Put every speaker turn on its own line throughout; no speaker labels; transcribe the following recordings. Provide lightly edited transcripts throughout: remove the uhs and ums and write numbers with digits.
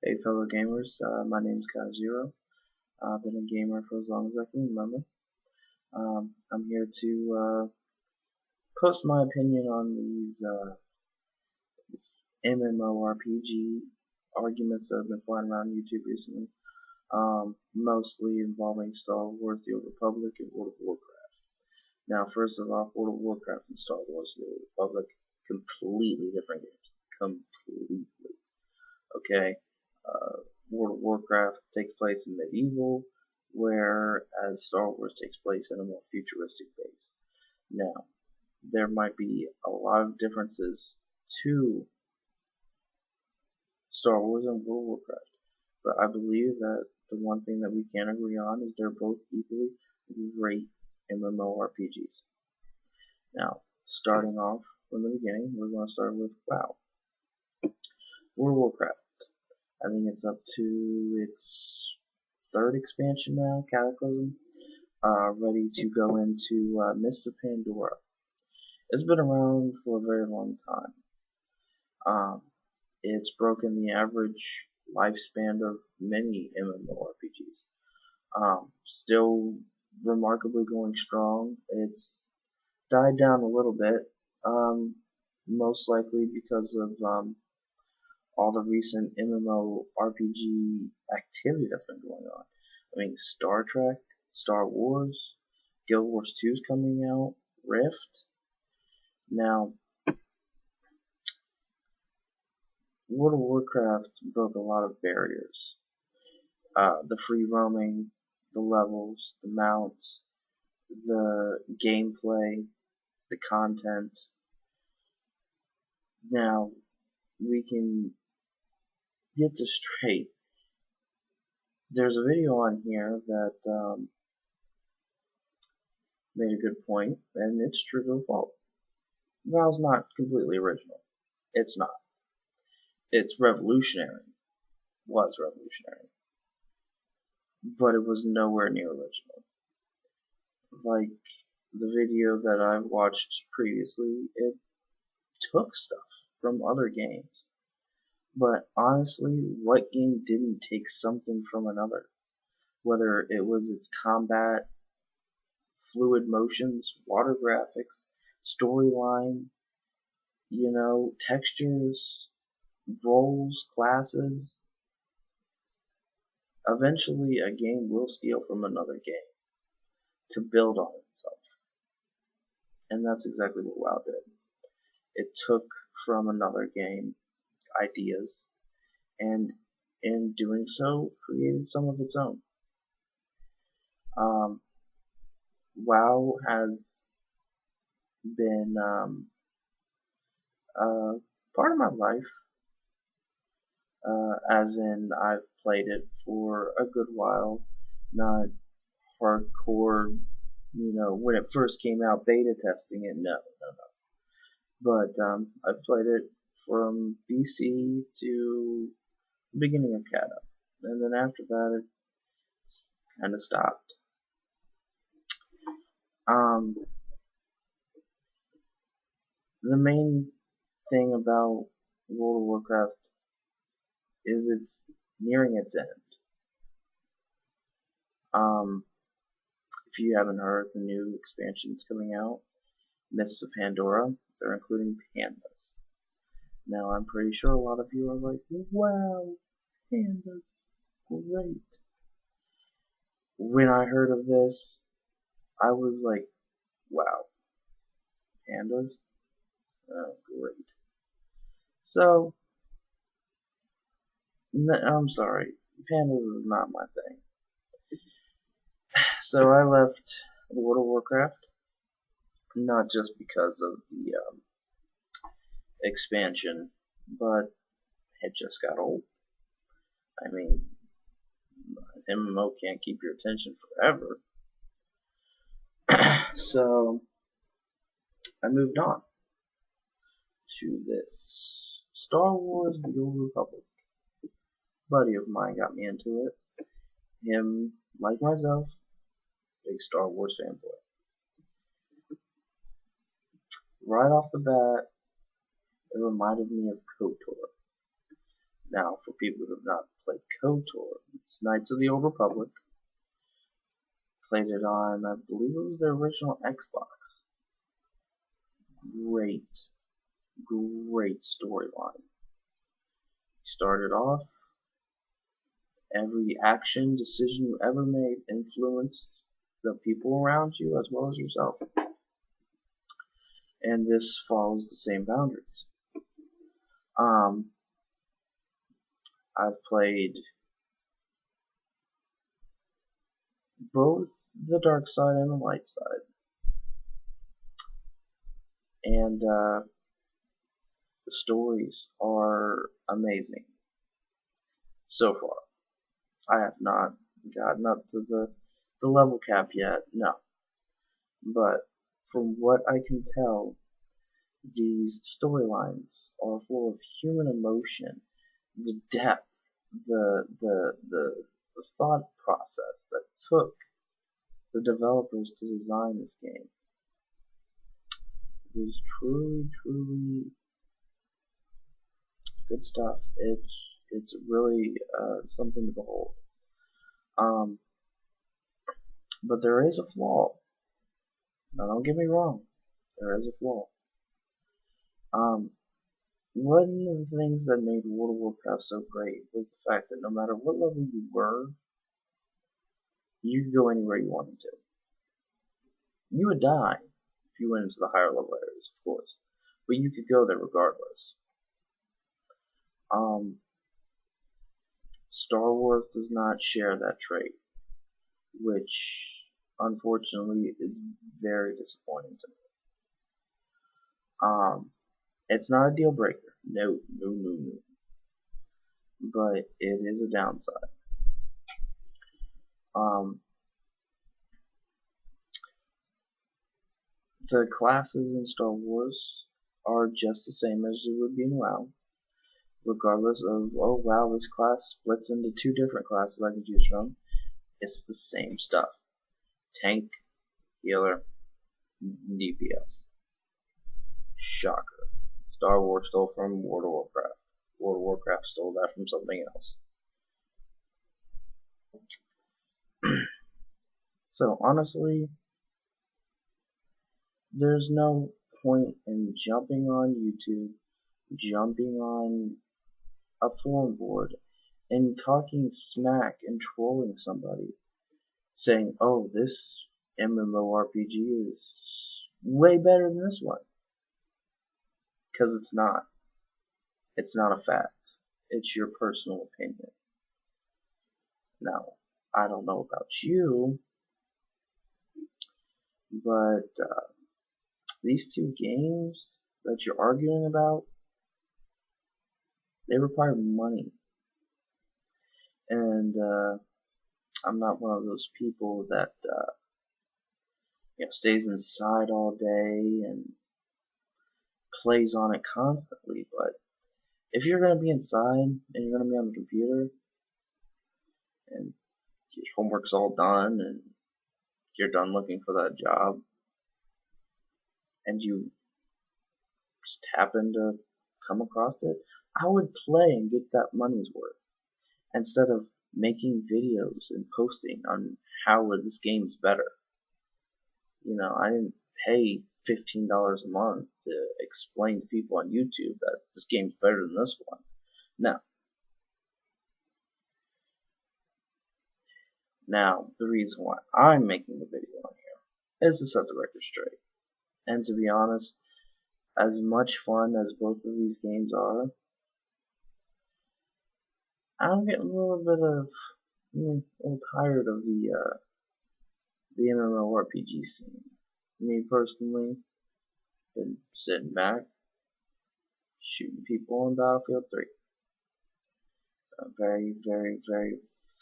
Hey fellow gamers, my name's Zero. I've been a gamer for as long as I can remember. I'm here to post my opinion on these MMORPG arguments that have been flying around YouTube recently, mostly involving Star Wars, The Old Republic, and World of Warcraft. Now, first of all, World of Warcraft and Star Wars, The Old Republic, completely different games. Completely. Okay? World of Warcraft takes place in medieval, whereas Star Wars takes place in a more futuristic base. Now, there might be a lot of differences to Star Wars and World of Warcraft, but I believe that the one thing that we can agree on is they're both equally great MMORPGs. Now, starting off from the beginning, we're going to start with WoW. World of Warcraft. I think it's up to its third expansion now, Cataclysm, ready to go into Mists of Pandora. It's been around for a very long time. It's broken the average lifespan of many MMORPGs. Still remarkably going strong. It's died down a little bit, most likely because of all the recent MMORPG activity that's been going on. I mean, Star Trek, Star Wars, Guild Wars 2 is coming out, Rift. Now, World of Warcraft broke a lot of barriers. The free roaming, the levels, the mounts, the gameplay, the content. Now, we can get this straight. There's a video on here that made a good point, and it's true to a fault. WoW's not completely original. It's not. It's revolutionary. Was revolutionary. But it was nowhere near original. Like the video that I watched previously, it took stuff from other games. But honestly, what game didn't take something from another? Whether it was its combat, fluid motions, water graphics, storyline, textures, roles, classes. Eventually, a game will steal from another game to build on itself. And that's exactly what WoW did. It took from another game ideas, and in doing so, created some of its own. WoW has been part of my life, as in I've played it for a good while, not hardcore, when it first came out, beta testing it, no. But I've played it from BC to the beginning of Cata, and then after that it kind of stopped. The main thing about World of Warcraft is it's nearing its end. If you haven't heard, the new expansion is coming out, Mists of Pandora. They're including pandas. Now, I'm pretty sure a lot of you are like, wow, pandas, great. When I heard of this, I was like, wow, pandas? Oh, great. So, I'm sorry, pandas is not my thing. So I left World of Warcraft, not just because of the expansion, but it just got old. I mean, MMO can't keep your attention forever. So I moved on to this Star Wars The Old Republic. A buddy of mine got me into it. Him, like myself, big Star Wars fanboy. Right off the bat, it reminded me of KOTOR. Now, for people who have not played KOTOR, it's Knights of the Old Republic. Played it on, I believe it was the original Xbox. Great storyline. Started off, every action, decision you ever made influenced the people around you as well as yourself. And this follows the same boundaries. I've played both the dark side and the light side. And the stories are amazing so far. I have not gotten up to the level cap yet, no. But from what I can tell, these storylines are full of human emotion, the depth, the thought process that took the developers to design this game. It was truly good stuff. It's really something to behold. But there is a flaw. Now, don't get me wrong. There is a flaw. One of the things that made World of Warcraft so great was the fact that no matter what level you were, you could go anywhere you wanted to. You would die if you went into the higher level areas, of course, but you could go there regardless. Star Wars does not share that trait, which unfortunately is very disappointing to me. It's not a deal breaker, no, but it is a downside. The classes in Star Wars are just the same as they would be in WoW, regardless of, oh wow, this class splits into 2 different classes I can choose from. It's the same stuff. Tank, healer, DPS. Shocker. Star Wars stole from World of Warcraft. World of Warcraft stole that from something else. So honestly, there's no point in jumping on YouTube, jumping on a forum board, and talking smack and trolling somebody, saying, oh, this MMORPG is way better than this one. Because it's not. It's not a fact. It's your personal opinion. Now, I don't know about you, but these 2 games that you're arguing about, they require money. And I'm not one of those people that stays inside all day and plays on it constantly. But if you're going to be inside and you're going to be on the computer and your homework's all done and you're done looking for that job and you just happen to come across it, I would play and get that money's worth instead of making videos and posting on how this game's better. I didn't pay $15 a month to explain to people on YouTube that this game's better than this one. No. Now, the reason why I'm making the video on here is to set the record straight. And to be honest, as much fun as both of these games are, I'm getting a little bit of, a little tired of the MMORPG scene. Me personally, been sitting back, shooting people in Battlefield 3. A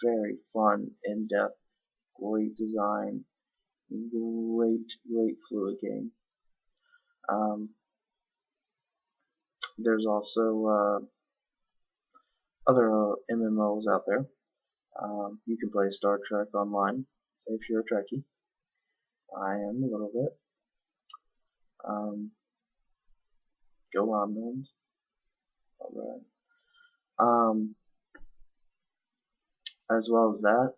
very fun, in-depth, great design, great fluid game. There's also other MMOs out there. You can play Star Trek online if you're a Trekkie. I am a little bit. Go Romulans. Alright. Um, as well as that,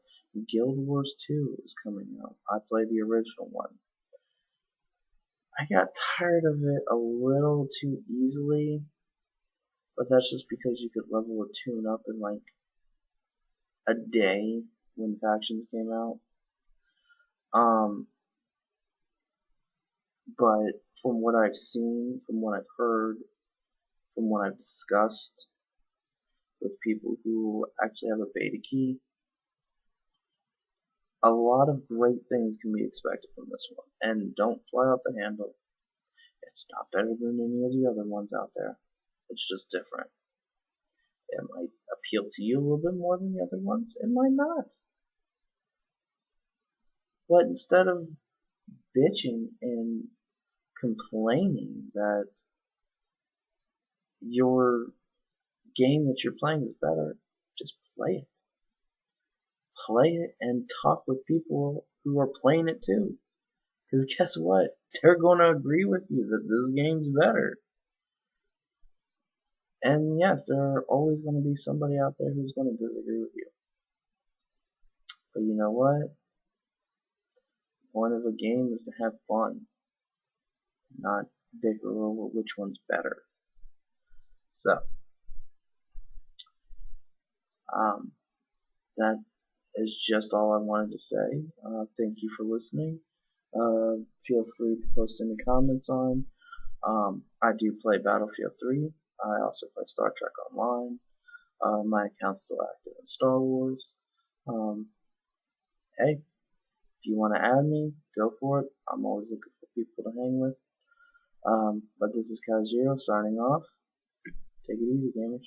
Guild Wars 2 is coming out. I played the original one. I got tired of it a little too easily, but that's just because you could level a tune up in like a day when factions came out. Um, but from what I've seen, from what I've heard, from what I've discussed with people who actually have a beta key, a lot of great things can be expected from this one. And don't fly off the handle. It's not better than any of the other ones out there. It's just different. It might appeal to you a little bit more than the other ones. It might not. But instead of bitching and complaining that your game that you're playing is better, just play it. Play it and talk with people who are playing it too. Because guess what? They're going to agree with you that this game's better. And yes, there are always going to be somebody out there who's going to disagree with you. But you know what? The point of a game is to have fun, not bicker over which one's better. So, um, that is just all I wanted to say. Thank you for listening. Feel free to post any comments on. I do play Battlefield 3. I also play Star Trek Online. My account's still active in Star Wars. Hey, if you want to add me, go for it. I'm always looking for people to hang with. But this is Kazero signing off. Take it easy, gamers.